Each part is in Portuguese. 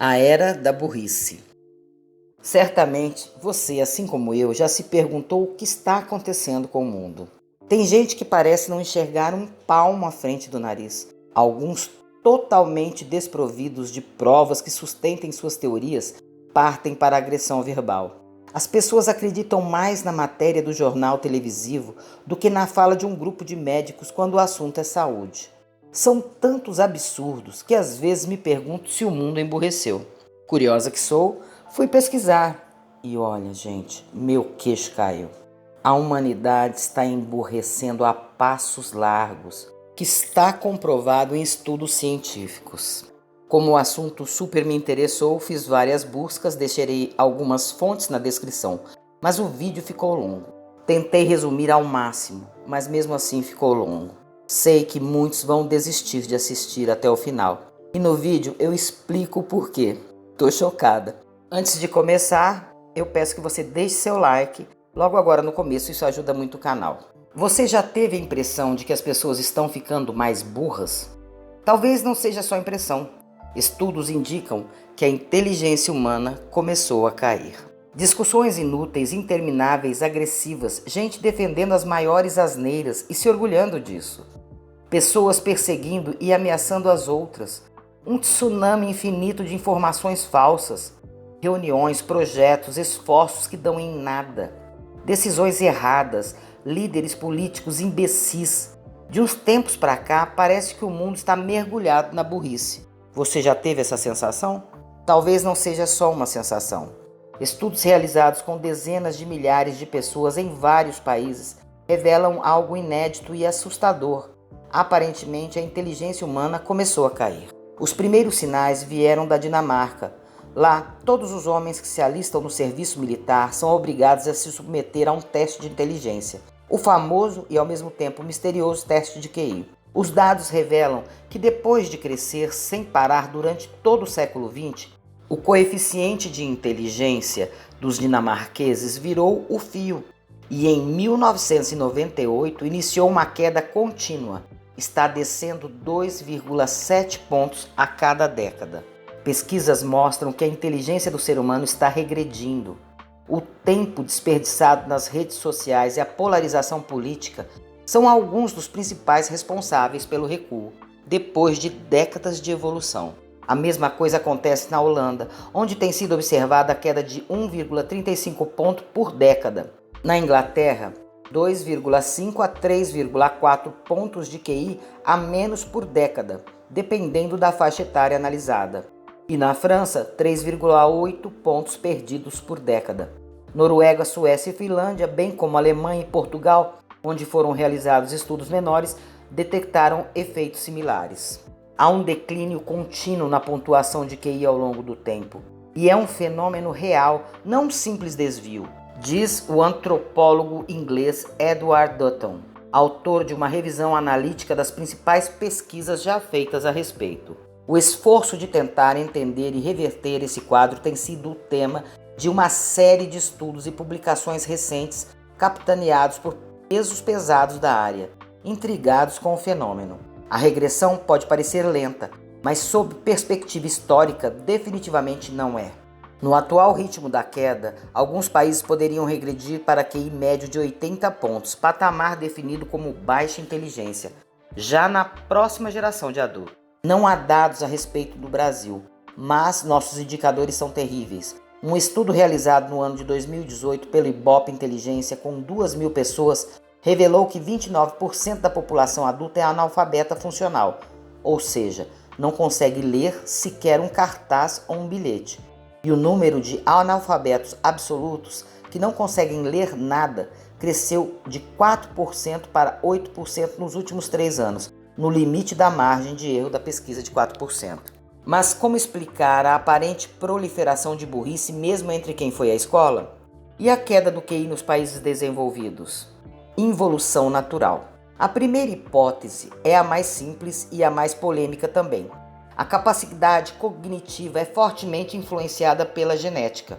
A era da burrice. Certamente você, assim como eu, já se perguntou o que está acontecendo com o mundo. Tem gente que parece não enxergar um palmo à frente do nariz. Alguns, totalmente desprovidos de provas que sustentem suas teorias, partem para a agressão verbal. As pessoas acreditam mais na matéria do jornal televisivo do que na fala de um grupo de médicos quando o assunto é saúde. São tantos absurdos que às vezes me pergunto se o mundo emburreceu. Curiosa que sou, fui pesquisar. E olha, gente, meu queixo caiu. A humanidade está emburrecendo a passos largos, que está comprovado em estudos científicos. Como o assunto super me interessou, fiz várias buscas, deixarei algumas fontes na descrição, mas o vídeo ficou longo. Tentei resumir ao máximo, mas mesmo assim ficou longo. Sei que muitos vão desistir de assistir até o final. E no vídeo eu explico o porquê. Tô chocada. Antes de começar, eu peço que você deixe seu like. Logo agora no começo, isso ajuda muito o canal. Você já teve a impressão de que as pessoas estão ficando mais burras? Talvez não seja só impressão. Estudos indicam que a inteligência humana começou a cair. Discussões inúteis, intermináveis, agressivas, gente defendendo as maiores asneiras e se orgulhando disso. Pessoas perseguindo e ameaçando as outras. Um tsunami infinito de informações falsas. Reuniões, projetos, esforços que dão em nada. Decisões erradas, líderes políticos imbecis. De uns tempos para cá, parece que o mundo está mergulhado na burrice. Você já teve essa sensação? Talvez não seja só uma sensação. Estudos realizados com dezenas de milhares de pessoas em vários países revelam algo inédito e assustador. Aparentemente, a inteligência humana começou a cair. Os primeiros sinais vieram da Dinamarca. Lá, todos os homens que se alistam no serviço militar são obrigados a se submeter a um teste de inteligência, o famoso e ao mesmo tempo misterioso teste de QI. Os dados revelam que depois de crescer sem parar durante todo o século XX, o coeficiente de inteligência dos dinamarqueses virou o fio e em 1998 iniciou uma queda contínua. Está descendo 2,7 pontos a cada década. Pesquisas mostram que a inteligência do ser humano está regredindo. O tempo desperdiçado nas redes sociais e a polarização política são alguns dos principais responsáveis pelo recuo, depois de décadas de evolução. A mesma coisa acontece na Holanda, onde tem sido observada a queda de 1,35 ponto por década. Na Inglaterra, 2,5 a 3,4 pontos de QI a menos por década, dependendo da faixa etária analisada. E na França, 3,8 pontos perdidos por década. Noruega, Suécia e Finlândia, bem como Alemanha e Portugal, onde foram realizados estudos menores, detectaram efeitos similares. Há um declínio contínuo na pontuação de QI ao longo do tempo. E é um fenômeno real, não um simples desvio, diz o antropólogo inglês Edward Dutton, autor de uma revisão analítica das principais pesquisas já feitas a respeito. O esforço de tentar entender e reverter esse quadro tem sido o tema de uma série de estudos e publicações recentes capitaneados por pesos pesados da área, intrigados com o fenômeno. A regressão pode parecer lenta, mas sob perspectiva histórica definitivamente não é. No atual ritmo da queda, alguns países poderiam regredir para QI médio de 80 pontos, patamar definido como baixa inteligência, já na próxima geração de adultos. Não há dados a respeito do Brasil, mas nossos indicadores são terríveis. Um estudo realizado no ano de 2018 pelo Ibope Inteligência com 2.000 pessoas revelou que 29% da população adulta é analfabeta funcional, ou seja, não consegue ler sequer um cartaz ou um bilhete. E o número de analfabetos absolutos que não conseguem ler nada cresceu de 4% para 8% nos últimos 3 anos, no limite da margem de erro da pesquisa de 4%. Mas como explicar a aparente proliferação de burrice mesmo entre quem foi à escola? E a queda do QI nos países desenvolvidos? Involução natural. A primeira hipótese é a mais simples e a mais polêmica também. A capacidade cognitiva é fortemente influenciada pela genética,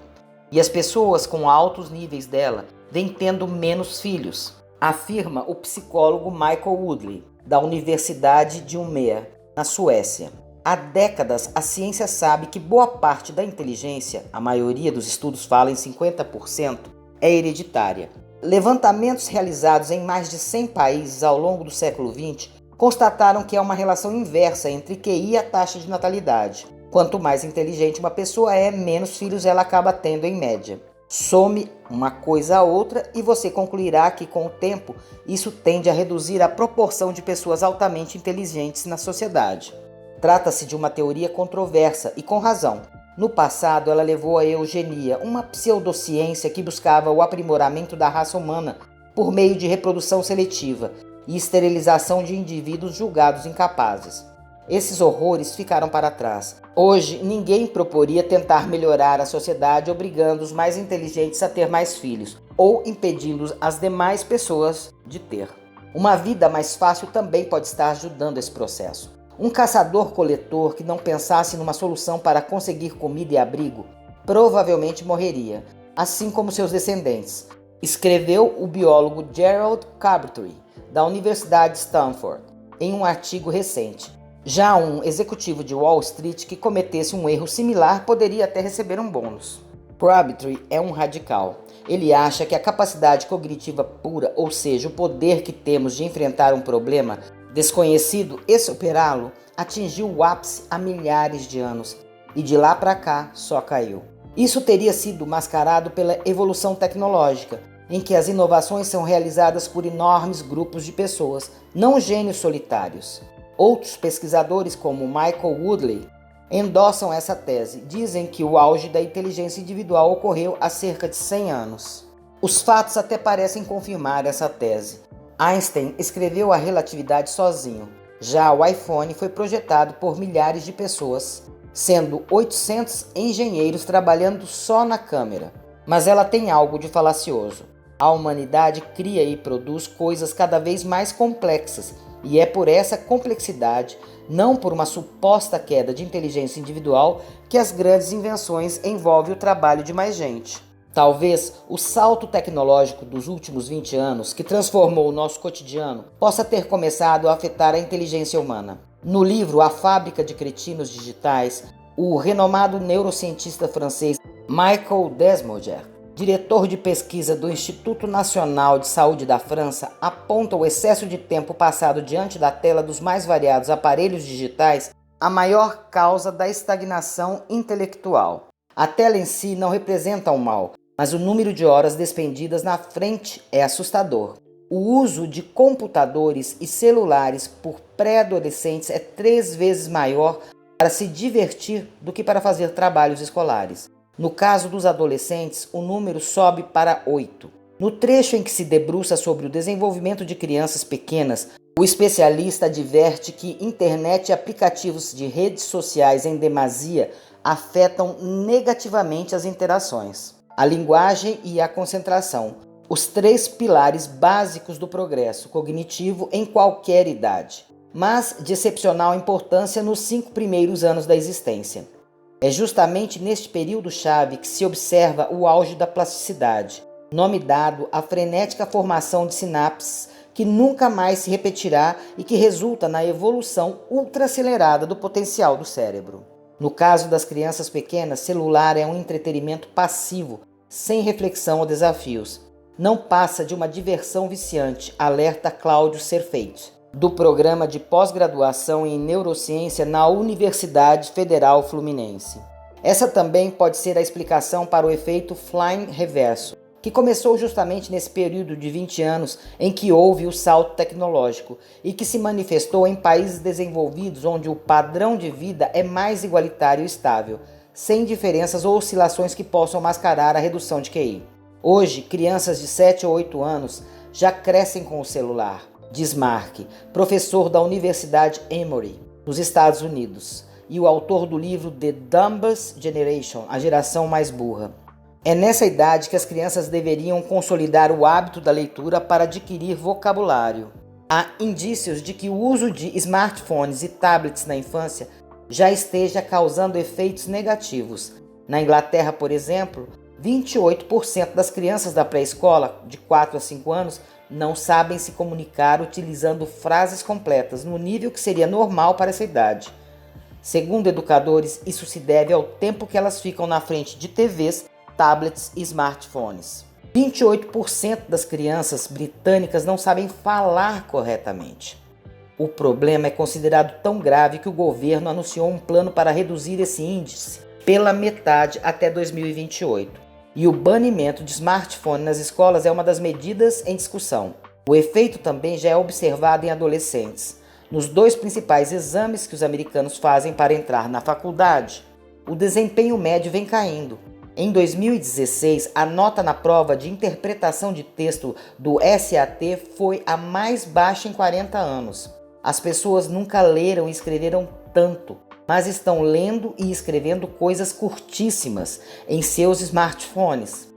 e as pessoas com altos níveis dela vêm tendo menos filhos, afirma o psicólogo Michael Woodley, da Universidade de Umeå, na Suécia. Há décadas, a ciência sabe que boa parte da inteligência, a maioria dos estudos fala em 50%, é hereditária. Levantamentos realizados em mais de 100 países ao longo do século XX constataram que há uma relação inversa entre QI e a taxa de natalidade. Quanto mais inteligente uma pessoa é, menos filhos ela acaba tendo em média. Some uma coisa a outra e você concluirá que, com o tempo, isso tende a reduzir a proporção de pessoas altamente inteligentes na sociedade. Trata-se de uma teoria controversa e com razão. No passado, ela levou à eugenia, uma pseudociência que buscava o aprimoramento da raça humana por meio de reprodução seletiva e esterilização de indivíduos julgados incapazes. Esses horrores ficaram para trás. Hoje, ninguém proporia tentar melhorar a sociedade obrigando os mais inteligentes a ter mais filhos ou impedindo as demais pessoas de ter. Uma vida mais fácil também pode estar ajudando esse processo. Um caçador-coletor que não pensasse numa solução para conseguir comida e abrigo provavelmente morreria, assim como seus descendentes, escreveu o biólogo Gerald Crabtree, da Universidade de Stanford, em um artigo recente. Já um executivo de Wall Street que cometesse um erro similar poderia até receber um bônus. Crabtree é um radical. Ele acha que a capacidade cognitiva pura, ou seja, o poder que temos de enfrentar um problema desconhecido e superá-lo, atingiu o ápice há milhares de anos e de lá para cá só caiu. Isso teria sido mascarado pela evolução tecnológica, em que as inovações são realizadas por enormes grupos de pessoas, não gênios solitários. Outros pesquisadores, como Michael Woodley, endossam essa tese. Dizem que o auge da inteligência individual ocorreu há cerca de 100 anos. Os fatos até parecem confirmar essa tese. Einstein escreveu a relatividade sozinho. Já o iPhone foi projetado por milhares de pessoas, sendo 800 engenheiros trabalhando só na câmera. Mas ela tem algo de falacioso. A humanidade cria e produz coisas cada vez mais complexas, e é por essa complexidade, não por uma suposta queda de inteligência individual, que as grandes invenções envolvem o trabalho de mais gente. Talvez o salto tecnológico dos últimos 20 anos, que transformou o nosso cotidiano, possa ter começado a afetar a inteligência humana. No livro A Fábrica de Cretinos Digitais, o renomado neurocientista francês Michael Desmogler, diretor de pesquisa do Instituto Nacional de Saúde da França, aponta o excesso de tempo passado diante da tela dos mais variados aparelhos digitais a maior causa da estagnação intelectual. A tela em si não representa um mal, mas o número de horas despendidas na frente é assustador. O uso de computadores e celulares por pré-adolescentes é 3 vezes maior para se divertir do que para fazer trabalhos escolares. No caso dos adolescentes, o número sobe para 8. No trecho em que se debruça sobre o desenvolvimento de crianças pequenas, o especialista adverte que internet e aplicativos de redes sociais em demasia afetam negativamente as interações, a linguagem e a concentração, os 3 pilares básicos do progresso cognitivo em qualquer idade, mas de excepcional importância nos 5 primeiros anos da existência. É justamente neste período-chave que se observa o auge da plasticidade, nome dado à frenética formação de sinapses que nunca mais se repetirá e que resulta na evolução ultracelerada do potencial do cérebro. No caso das crianças pequenas, celular é um entretenimento passivo, sem reflexão ou desafios. Não passa de uma diversão viciante, alerta Cláudio Serfeit, do programa de pós-graduação em neurociência na Universidade Federal Fluminense. Essa também pode ser a explicação para o efeito Flying reverso, que começou justamente nesse período de 20 anos em que houve o salto tecnológico e que se manifestou em países desenvolvidos onde o padrão de vida é mais igualitário e estável, sem diferenças ou oscilações que possam mascarar a redução de QI. Hoje, crianças de 7 ou 8 anos já crescem com o celular, diz Mark, professor da Universidade Emory, nos Estados Unidos, e o autor do livro The Dumbest Generation, a geração mais burra. É nessa idade que as crianças deveriam consolidar o hábito da leitura para adquirir vocabulário. Há indícios de que o uso de smartphones e tablets na infância já esteja causando efeitos negativos. Na Inglaterra, por exemplo, 28% das crianças da pré-escola, de 4 a 5 anos, não sabem se comunicar utilizando frases completas, no nível que seria normal para essa idade. Segundo educadores, isso se deve ao tempo que elas ficam na frente de TVs, tablets e smartphones. 28% das crianças britânicas não sabem falar corretamente. O problema é considerado tão grave que o governo anunciou um plano para reduzir esse índice pela metade até 2028. E o banimento de smartphone nas escolas é uma das medidas em discussão. O efeito também já é observado em adolescentes. Nos 2 principais exames que os americanos fazem para entrar na faculdade, o desempenho médio vem caindo. Em 2016, a nota na prova de interpretação de texto do SAT foi a mais baixa em 40 anos. As pessoas nunca leram e escreveram tanto, mas estão lendo e escrevendo coisas curtíssimas em seus smartphones.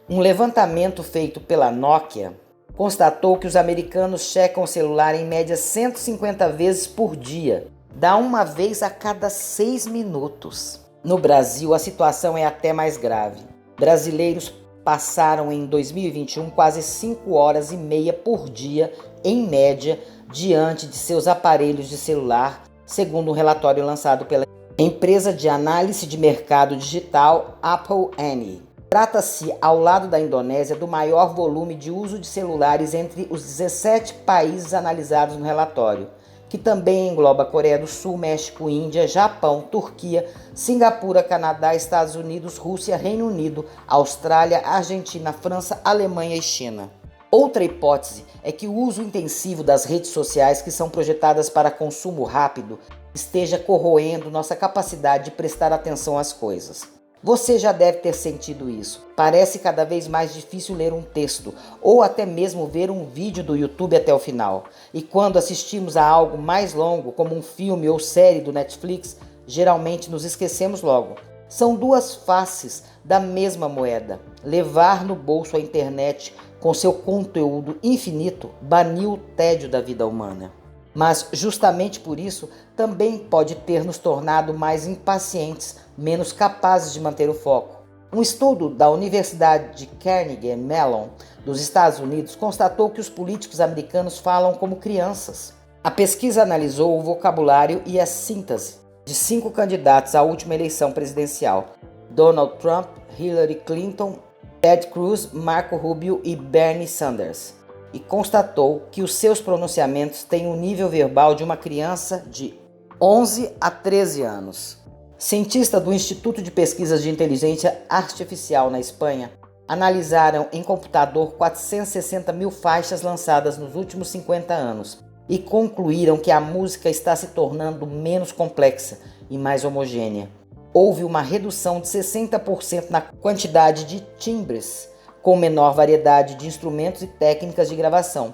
Um levantamento feito pela Nokia constatou que os americanos checam o celular em média 150 vezes por dia. Dá uma vez a cada 6 minutos. No Brasil, a situação é até mais grave. Brasileiros passaram em 2021 quase 5 horas e meia por dia, em média, diante de seus aparelhos de celular, segundo um relatório lançado pela empresa de análise de mercado digital Apple Annie. Trata-se, ao lado da Indonésia, do maior volume de uso de celulares entre os 17 países analisados no relatório, que também engloba Coreia do Sul, México, Índia, Japão, Turquia, Singapura, Canadá, Estados Unidos, Rússia, Reino Unido, Austrália, Argentina, França, Alemanha e China. Outra hipótese é que o uso intensivo das redes sociais, que são projetadas para consumo rápido, esteja corroendo nossa capacidade de prestar atenção às coisas. Você já deve ter sentido isso. Parece cada vez mais difícil ler um texto ou até mesmo ver um vídeo do YouTube até o final. E quando assistimos a algo mais longo, como um filme ou série do Netflix, geralmente nos esquecemos logo. São 2 faces da mesma moeda. Levar no bolso a internet com seu conteúdo infinito baniu o tédio da vida humana. Mas justamente por isso também pode ter nos tornado mais impacientes, menos capazes de manter o foco. Um estudo da Universidade de Carnegie Mellon, dos Estados Unidos, constatou que os políticos americanos falam como crianças. A pesquisa analisou o vocabulário e a síntese de 5 candidatos à última eleição presidencial: Donald Trump, Hillary Clinton, Ted Cruz, Marco Rubio e Bernie Sanders, e constatou que os seus pronunciamentos têm o nível verbal de uma criança de 11 a 13 anos. Cientistas do Instituto de Pesquisas de Inteligência Artificial na Espanha analisaram em computador 460 mil faixas lançadas nos últimos 50 anos e concluíram que a música está se tornando menos complexa e mais homogênea. Houve uma redução de 60% na quantidade de timbres, com menor variedade de instrumentos e técnicas de gravação,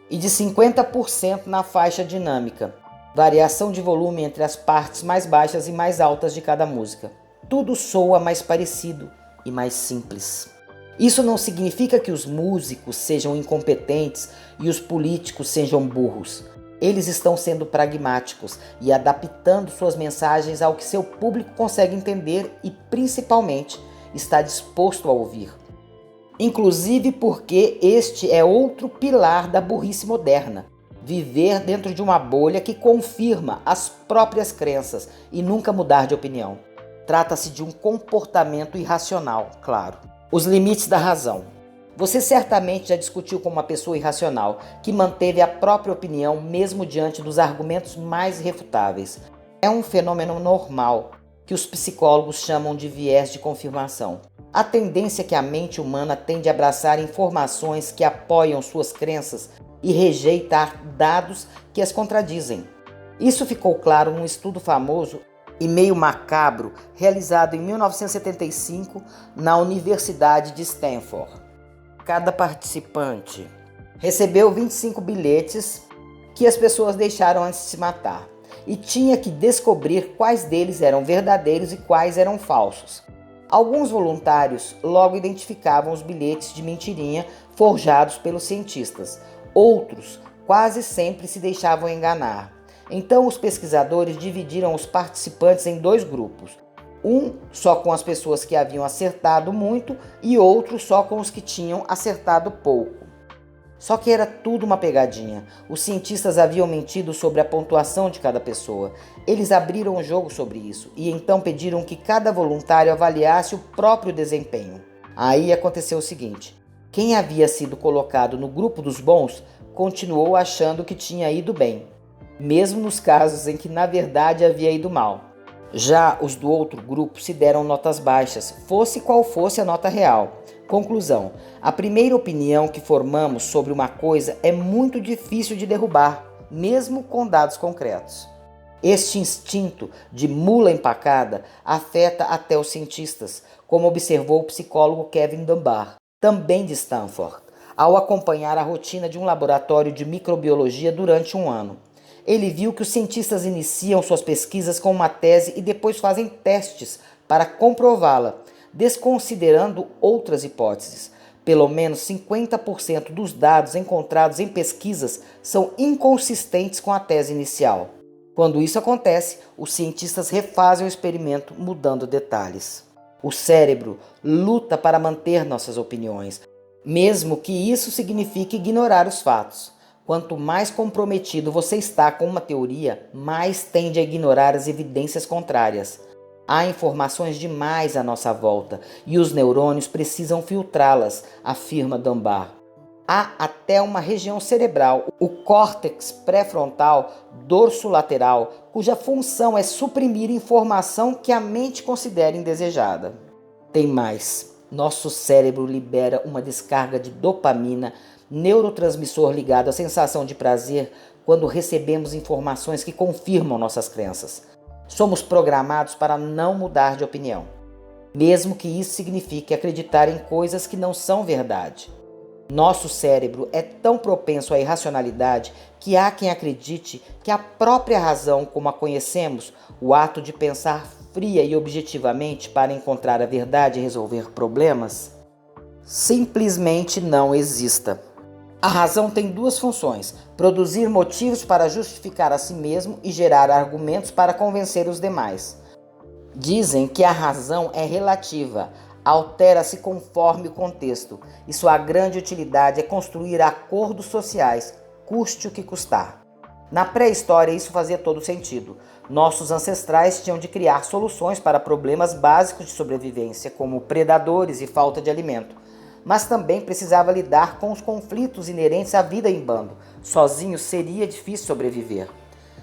e de 50% na faixa dinâmica, variação de volume entre as partes mais baixas e mais altas de cada música. Tudo soa mais parecido e mais simples. Isso não significa que os músicos sejam incompetentes e os políticos sejam burros. Eles estão sendo pragmáticos e adaptando suas mensagens ao que seu público consegue entender e, principalmente, está disposto a ouvir. Inclusive porque este é outro pilar da burrice moderna: viver dentro de uma bolha que confirma as próprias crenças e nunca mudar de opinião. Trata-se de um comportamento irracional, claro. Os limites da razão. Você certamente já discutiu com uma pessoa irracional que manteve a própria opinião mesmo diante dos argumentos mais irrefutáveis. É um fenômeno normal que os psicólogos chamam de viés de confirmação. A tendência que a mente humana tem de abraçar informações que apoiam suas crenças e rejeitar dados que as contradizem. Isso ficou claro num estudo famoso e meio macabro realizado em 1975 na Universidade de Stanford. Cada participante recebeu 25 bilhetes que as pessoas deixaram antes de se matar e tinha que descobrir quais deles eram verdadeiros e quais eram falsos. Alguns voluntários logo identificavam os bilhetes de mentirinha forjados pelos cientistas. Outros quase sempre se deixavam enganar. Então os pesquisadores dividiram os participantes em 2 grupos. Um só com as pessoas que haviam acertado muito e outro só com os que tinham acertado pouco. Só que era tudo uma pegadinha. Os cientistas haviam mentido sobre a pontuação de cada pessoa. Eles abriram o jogo sobre isso e então pediram que cada voluntário avaliasse o próprio desempenho. Aí aconteceu o seguinte: quem havia sido colocado no grupo dos bons continuou achando que tinha ido bem, mesmo nos casos em que na verdade havia ido mal. Já os do outro grupo se deram notas baixas, fosse qual fosse a nota real. Conclusão: a primeira opinião que formamos sobre uma coisa é muito difícil de derrubar, mesmo com dados concretos. Este instinto de mula empacada afeta até os cientistas, como observou o psicólogo Kevin Dunbar, também de Stanford, ao acompanhar a rotina de um laboratório de microbiologia durante um ano. Ele viu que os cientistas iniciam suas pesquisas com uma tese e depois fazem testes para comprová-la, desconsiderando outras hipóteses. Pelo menos 50% dos dados encontrados em pesquisas são inconsistentes com a tese inicial. Quando isso acontece, os cientistas refazem o experimento mudando detalhes. O cérebro luta para manter nossas opiniões, mesmo que isso signifique ignorar os fatos. Quanto mais comprometido você está com uma teoria, mais tende a ignorar as evidências contrárias. Há informações demais à nossa volta e os neurônios precisam filtrá-las, afirma Dunbar. Há até uma região cerebral, o córtex pré-frontal dorsolateral, cuja função é suprimir informação que a mente considera indesejada. Tem mais. Nosso cérebro libera uma descarga de dopamina, neurotransmissor ligado à sensação de prazer, quando recebemos informações que confirmam nossas crenças. Somos programados para não mudar de opinião, mesmo que isso signifique acreditar em coisas que não são verdade. Nosso cérebro é tão propenso à irracionalidade que há quem acredite que a própria razão como a conhecemos, o ato de pensar fria e objetivamente para encontrar a verdade e resolver problemas, simplesmente não exista. A razão tem duas funções: produzir motivos para justificar a si mesmo e gerar argumentos para convencer os demais. Dizem que a razão é relativa, altera-se conforme o contexto, e sua grande utilidade é construir acordos sociais, custe o que custar. Na pré-história isso fazia todo sentido. Nossos ancestrais tinham de criar soluções para problemas básicos de sobrevivência, como predadores e falta de alimento. Mas também precisava lidar com os conflitos inerentes à vida em bando. Sozinho seria difícil sobreviver.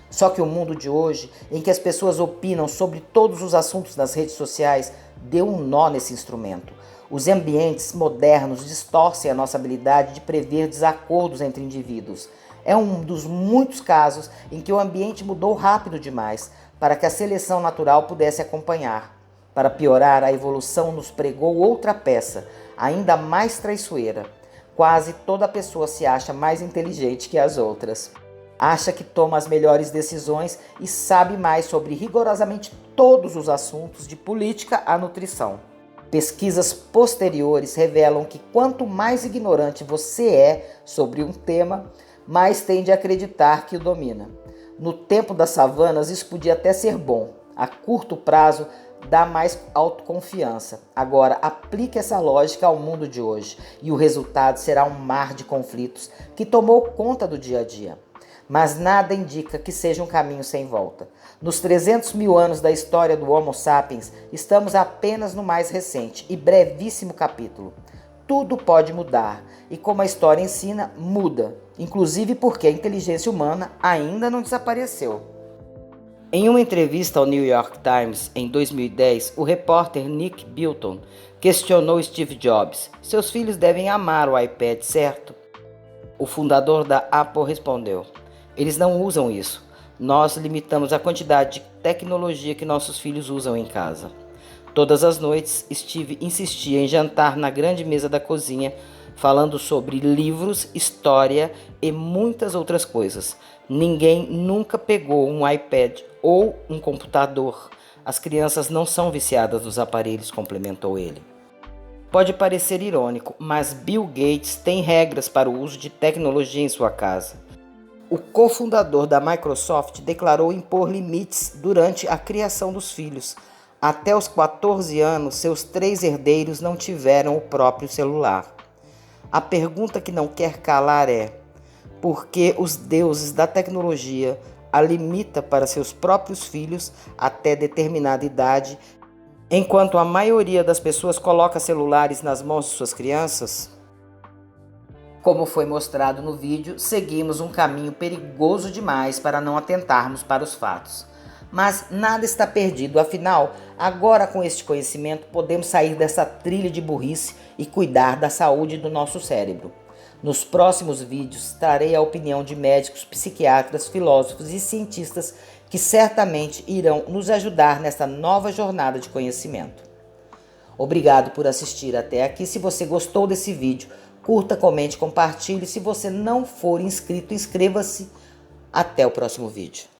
Só que o mundo de hoje, em que as pessoas opinam sobre todos os assuntos nas redes sociais, deu um nó nesse instrumento. Os ambientes modernos distorcem a nossa habilidade de prever desacordos entre indivíduos. É um dos muitos casos em que o ambiente mudou rápido demais para que a seleção natural pudesse acompanhar. Para piorar, a evolução nos pregou outra peça, ainda mais traiçoeira. Quase toda pessoa se acha mais inteligente que as outras. Acha que toma as melhores decisões e sabe mais sobre rigorosamente todos os assuntos, de política à nutrição. Pesquisas posteriores revelam que quanto mais ignorante você é sobre um tema, mais tende a acreditar que o domina. No tempo das savanas, isso podia até ser bom. A curto prazo, dá mais autoconfiança. Agora, aplique essa lógica ao mundo de hoje e o resultado será um mar de conflitos que tomou conta do dia a dia. Mas nada indica que seja um caminho sem volta. Nos 300 mil anos da história do Homo sapiens, estamos apenas no mais recente e brevíssimo capítulo. Tudo pode mudar e, como a história ensina, muda, inclusive porque a inteligência humana ainda não desapareceu. Em uma entrevista ao New York Times em 2010, o repórter Nick Bilton questionou Steve Jobs: seus filhos devem amar o iPad, certo? O fundador da Apple respondeu: eles não usam isso. Nós limitamos a quantidade de tecnologia que nossos filhos usam em casa. Todas as noites, Steve insistia em jantar na grande mesa da cozinha, falando sobre livros, história e muitas outras coisas. Ninguém nunca pegou um iPad ou um computador. As crianças não são viciadas nos aparelhos, complementou ele. Pode parecer irônico, mas Bill Gates tem regras para o uso de tecnologia em sua casa. O cofundador da Microsoft declarou impor limites durante a criação dos filhos. Até os 14 anos, seus 3 herdeiros não tiveram o próprio celular. A pergunta que não quer calar é: por que os deuses da tecnologia a limita para seus próprios filhos até determinada idade, enquanto a maioria das pessoas coloca celulares nas mãos de suas crianças? Como foi mostrado no vídeo, seguimos um caminho perigoso demais para não atentarmos para os fatos. Mas nada está perdido, afinal, agora com este conhecimento podemos sair dessa trilha de burrice e cuidar da saúde do nosso cérebro. Nos próximos vídeos trarei a opinião de médicos, psiquiatras, filósofos e cientistas que certamente irão nos ajudar nesta nova jornada de conhecimento. Obrigado por assistir até aqui. Se você gostou desse vídeo, curta, comente, compartilhe. Se você não for inscrito, inscreva-se. Até o próximo vídeo.